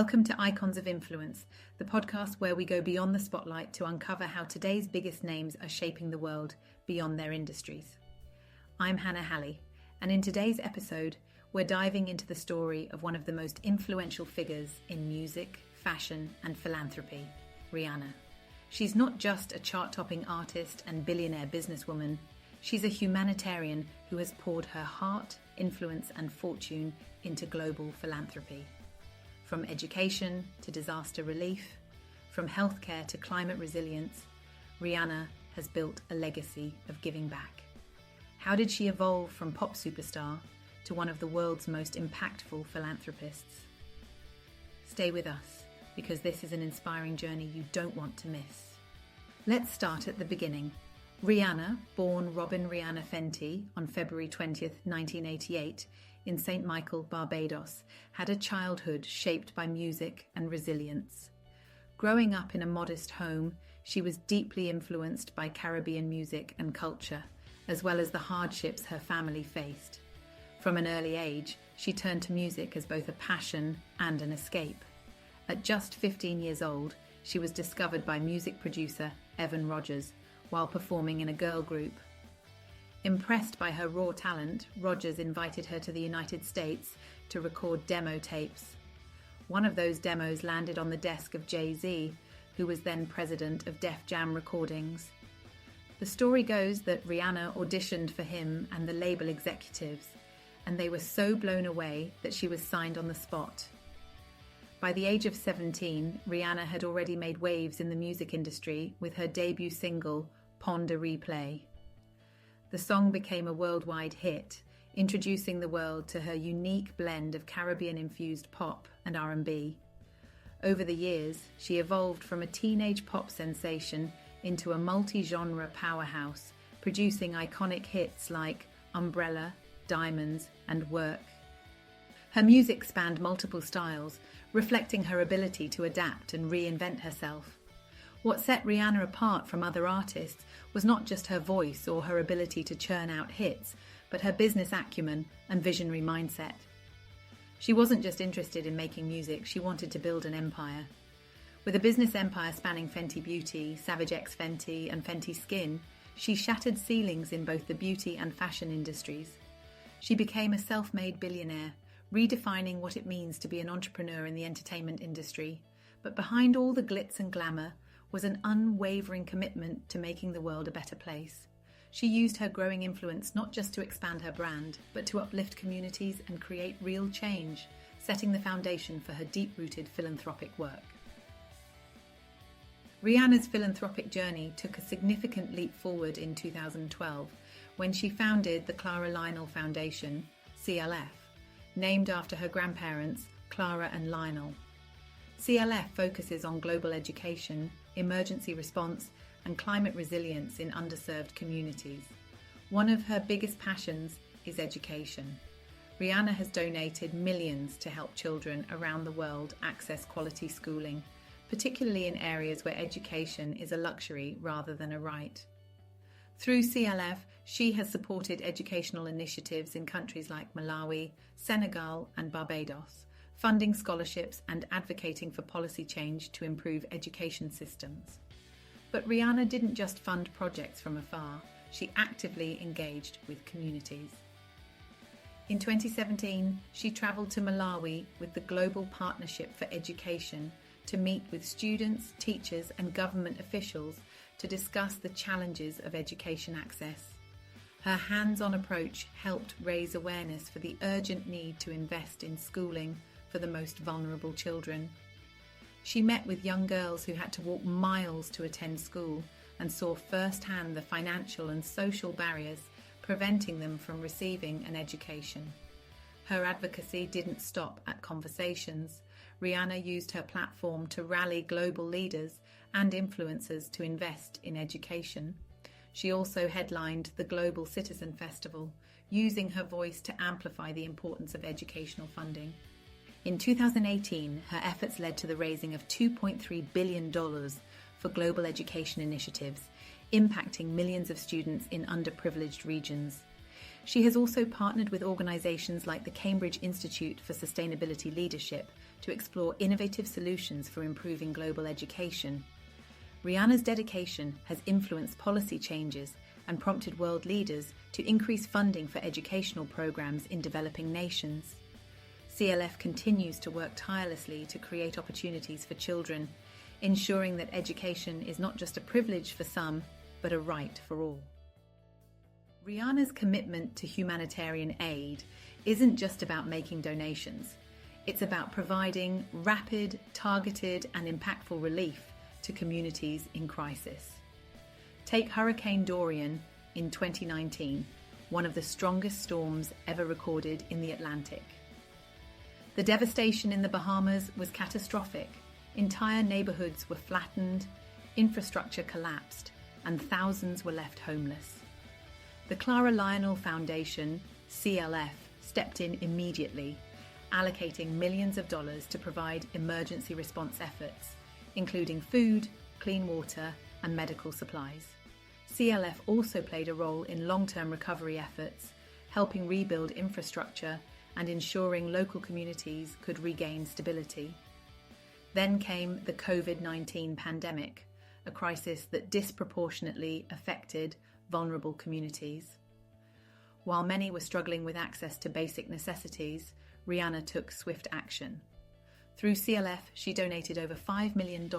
Welcome to Icons of Influence, the podcast where we go beyond the spotlight to uncover how today's biggest names are shaping the world beyond their industries. I'm Hannah Halley, and in today's episode, we're diving into the story of one of the most influential figures in music, fashion, and philanthropy, Rihanna. She's not just a chart-topping artist and billionaire businesswoman, she's a humanitarian who has poured her heart, influence, and fortune into global philanthropy. From education to disaster relief, from healthcare to climate resilience, Rihanna has built a legacy of giving back. How did she evolve from pop superstar to one of the world's most impactful philanthropists? Stay with us, because this is an inspiring journey you don't want to miss. Let's start at the beginning. Rihanna, born Robin Rihanna Fenty on February 20th, 1988, in St. Michael, Barbados, had a childhood shaped by music and resilience. Growing up in a modest home, she was deeply influenced by Caribbean music and culture, as well as the hardships her family faced. From an early age, she turned to music as both a passion and an escape. At just 15 years old, she was discovered by music producer Evan Rogers while performing in a girl group. Impressed by her raw talent, Rogers invited her to the United States to record demo tapes. One of those demos landed on the desk of Jay-Z, who was then president of Def Jam Recordings. The story goes that Rihanna auditioned for him and the label executives, and they were so blown away that she was signed on the spot. By the age of 17, Rihanna had already made waves in the music industry with her debut single, Pon de Replay. The song became a worldwide hit, introducing the world to her unique blend of Caribbean-infused pop and R&B. Over the years, she evolved from a teenage pop sensation into a multi-genre powerhouse, producing iconic hits like Umbrella, Diamonds, and Work. Her music spanned multiple styles, reflecting her ability to adapt and reinvent herself. What set Rihanna apart from other artists was not just her voice or her ability to churn out hits, but her business acumen and visionary mindset. She wasn't just interested in making music, she wanted to build an empire. With a business empire spanning Fenty Beauty, Savage X Fenty, and Fenty Skin, she shattered ceilings in both the beauty and fashion industries. She became a self-made billionaire, redefining what it means to be an entrepreneur in the entertainment industry. But behind all the glitz and glamour was an unwavering commitment to making the world a better place. She used her growing influence not just to expand her brand, but to uplift communities and create real change, setting the foundation for her deep-rooted philanthropic work. Rihanna's philanthropic journey took a significant leap forward in 2012 when she founded the Clara Lionel Foundation, CLF, named after her grandparents, Clara and Lionel. CLF focuses on global education, emergency response, and climate resilience in underserved communities. One of her biggest passions is education. Rihanna has donated millions to help children around the world access quality schooling, particularly in areas where education is a luxury rather than a right. Through CLF, she has supported educational initiatives in countries like Malawi, Senegal, and Barbados, funding scholarships and advocating for policy change to improve education systems. But Rihanna didn't just fund projects from afar, she actively engaged with communities. In 2017, she travelled to Malawi with the Global Partnership for Education to meet with students, teachers, and government officials to discuss the challenges of education access. Her hands-on approach helped raise awareness for the urgent need to invest in schooling for the most vulnerable children. She met with young girls who had to walk miles to attend school and saw firsthand the financial and social barriers preventing them from receiving an education. Her advocacy didn't stop at conversations. Rihanna used her platform to rally global leaders and influencers to invest in education. She also headlined the Global Citizen Festival, using her voice to amplify the importance of educational funding. In 2018, her efforts led to the raising of $2.3 billion for global education initiatives, impacting millions of students in underprivileged regions. She has also partnered with organisations like the Cambridge Institute for Sustainability Leadership to explore innovative solutions for improving global education. Rihanna's dedication has influenced policy changes and prompted world leaders to increase funding for educational programs in developing nations. CLF continues to work tirelessly to create opportunities for children, ensuring that education is not just a privilege for some, but a right for all. Rihanna's commitment to humanitarian aid isn't just about making donations. It's about providing rapid, targeted, and impactful relief to communities in crisis. Take Hurricane Dorian in 2019, one of the strongest storms ever recorded in the Atlantic. The devastation in the Bahamas was catastrophic. Entire neighborhoods were flattened, infrastructure collapsed, and thousands were left homeless. The Clara Lionel Foundation, CLF, stepped in immediately, allocating millions of dollars to provide emergency response efforts, including food, clean water, and medical supplies. CLF also played a role in long-term recovery efforts, helping rebuild infrastructure and ensuring local communities could regain stability. Then came the COVID-19 pandemic, a crisis that disproportionately affected vulnerable communities. While many were struggling with access to basic necessities, Rihanna took swift action. Through CLF, she donated over $5 million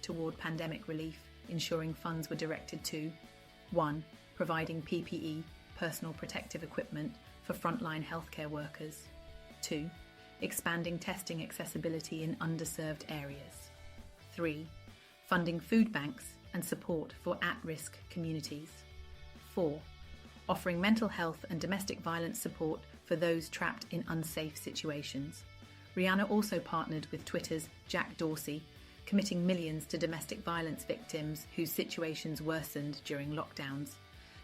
toward pandemic relief, ensuring funds were directed to 1. Providing PPE, personal protective equipment, for frontline healthcare workers. 2. Expanding testing accessibility in underserved areas. 3. Funding food banks and support for at-risk communities. 4. Offering mental health and domestic violence support for those trapped in unsafe situations. Rihanna also partnered with Twitter's Jack Dorsey, committing millions to domestic violence victims whose situations worsened during lockdowns.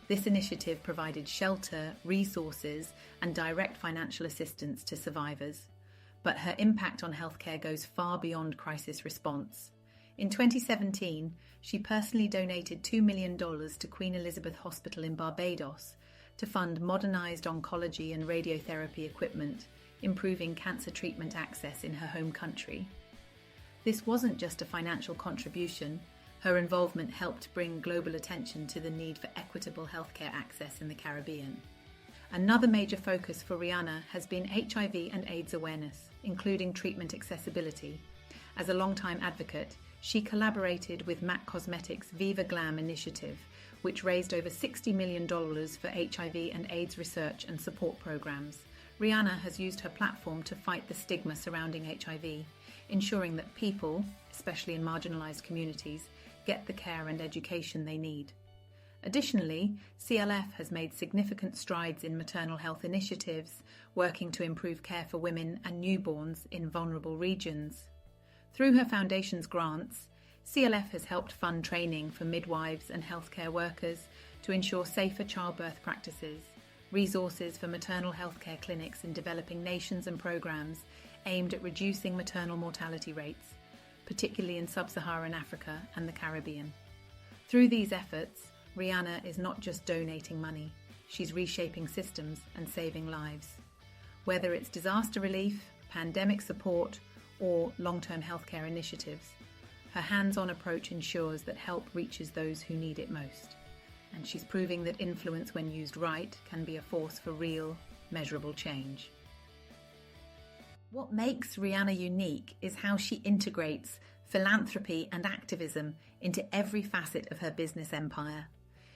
This initiative provided shelter, resources, and direct financial assistance to survivors. But her impact on healthcare goes far beyond crisis response. In 2017, she personally donated $2 million to Queen Elizabeth Hospital in Barbados to fund modernised oncology and radiotherapy equipment, improving cancer treatment access in her home country. This wasn't just a financial contribution. Her involvement helped bring global attention to the need for equitable healthcare access in the Caribbean. Another major focus for Rihanna has been HIV and AIDS awareness, including treatment accessibility. As a longtime advocate, she collaborated with MAC Cosmetics' Viva Glam initiative, which raised over $60 million for HIV and AIDS research and support programs. Rihanna has used her platform to fight the stigma surrounding HIV, ensuring that people, especially in marginalised communities, get the care and education they need. Additionally, CLF has made significant strides in maternal health initiatives, working to improve care for women and newborns in vulnerable regions. Through her foundation's grants, CLF has helped fund training for midwives and healthcare workers to ensure safer childbirth practices, resources for maternal healthcare clinics in developing nations and programs aimed at reducing maternal mortality rates, particularly in sub-Saharan Africa and the Caribbean. Through these efforts, Rihanna is not just donating money, she's reshaping systems and saving lives. Whether it's disaster relief, pandemic support, or long-term healthcare initiatives, her hands-on approach ensures that help reaches those who need it most. And she's proving that influence, when used right, can be a force for real, measurable change. What makes Rihanna unique is how she integrates philanthropy and activism into every facet of her business empire.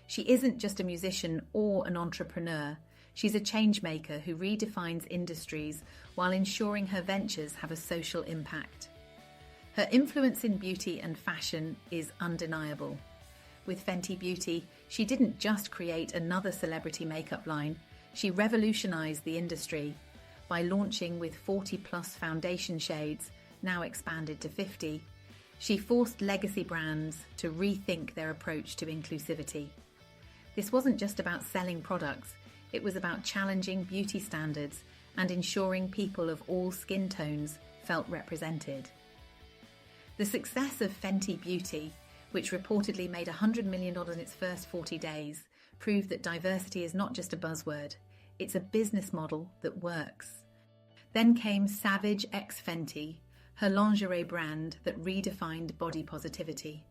She isn't just a musician or an entrepreneur. She's a change maker who redefines industries while ensuring her ventures have a social impact. Her influence in beauty and fashion is undeniable. With Fenty Beauty, she didn't just create another celebrity makeup line, she revolutionised the industry. By launching with 40-plus foundation shades, now expanded to 50, she forced legacy brands to rethink their approach to inclusivity. This wasn't just about selling products, it was about challenging beauty standards and ensuring people of all skin tones felt represented. The success of Fenty Beauty, which reportedly made $100 million in its first 40 days, proved that diversity is not just a buzzword, It's a business model that works. Then came Savage x Fenty, her lingerie brand that redefined body positivity.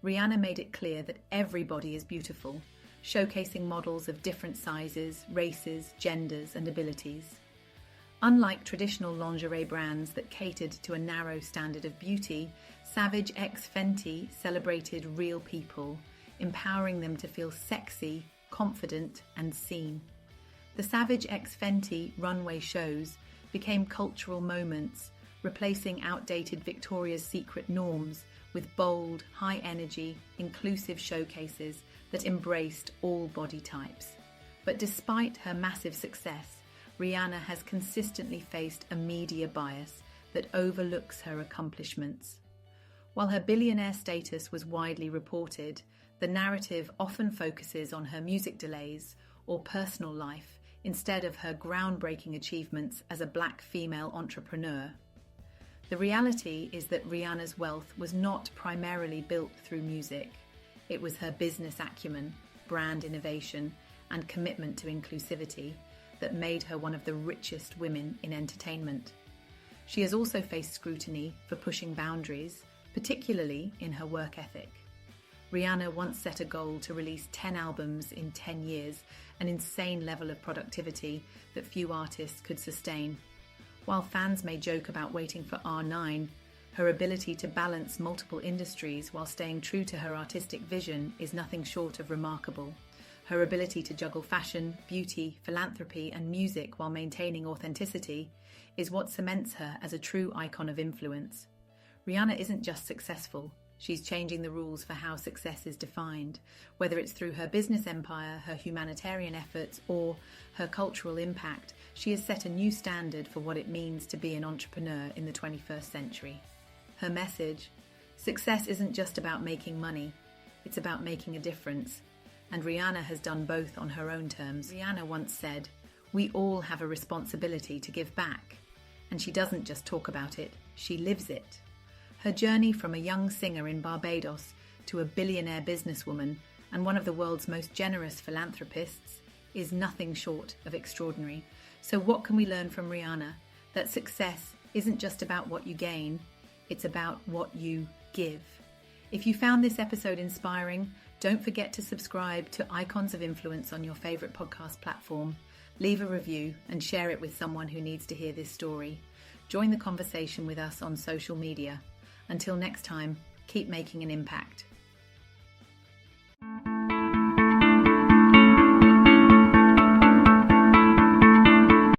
Rihanna made it clear that every body is beautiful, showcasing models of different sizes, races, genders, and abilities. Unlike traditional lingerie brands that catered to a narrow standard of beauty, Savage x Fenty celebrated real people, empowering them to feel sexy, confident, and seen. The Savage x Fenty runway shows became cultural moments, replacing outdated Victoria's Secret norms with bold, high-energy, inclusive showcases that embraced all body types. But despite her massive success, Rihanna has consistently faced a media bias that overlooks her accomplishments. While her billionaire status was widely reported, the narrative often focuses on her music delays or personal life instead of her groundbreaking achievements as a Black female entrepreneur. The reality is that Rihanna's wealth was not primarily built through music. It was her business acumen, brand innovation, and commitment to inclusivity that made her one of the richest women in entertainment. She has also faced scrutiny for pushing boundaries, particularly in her work ethic. Rihanna once set a goal to release 10 albums in 10 years, an insane level of productivity that few artists could sustain. While fans may joke about waiting for R9, her ability to balance multiple industries while staying true to her artistic vision is nothing short of remarkable. Her ability to juggle fashion, beauty, philanthropy, and music while maintaining authenticity is what cements her as a true icon of influence. Rihanna isn't just successful, she's changing the rules for how success is defined, whether it's through her business empire, her humanitarian efforts, or her cultural impact. She has set a new standard for what it means to be an entrepreneur in the 21st century. Her message: success isn't just about making money, it's about making a difference. And Rihanna has done both on her own terms. Rihanna once said, "We all have a responsibility to give back." And she doesn't just talk about it, she lives it. Her journey from a young singer in Barbados to a billionaire businesswoman and one of the world's most generous philanthropists is nothing short of extraordinary. So what can we learn from Rihanna? That success isn't just about what you gain, it's about what you give. If you found this episode inspiring, don't forget to subscribe to Icons of Influence on your favourite podcast platform. Leave a review and share it with someone who needs to hear this story. Join the conversation with us on social media. Until next time, keep making an impact.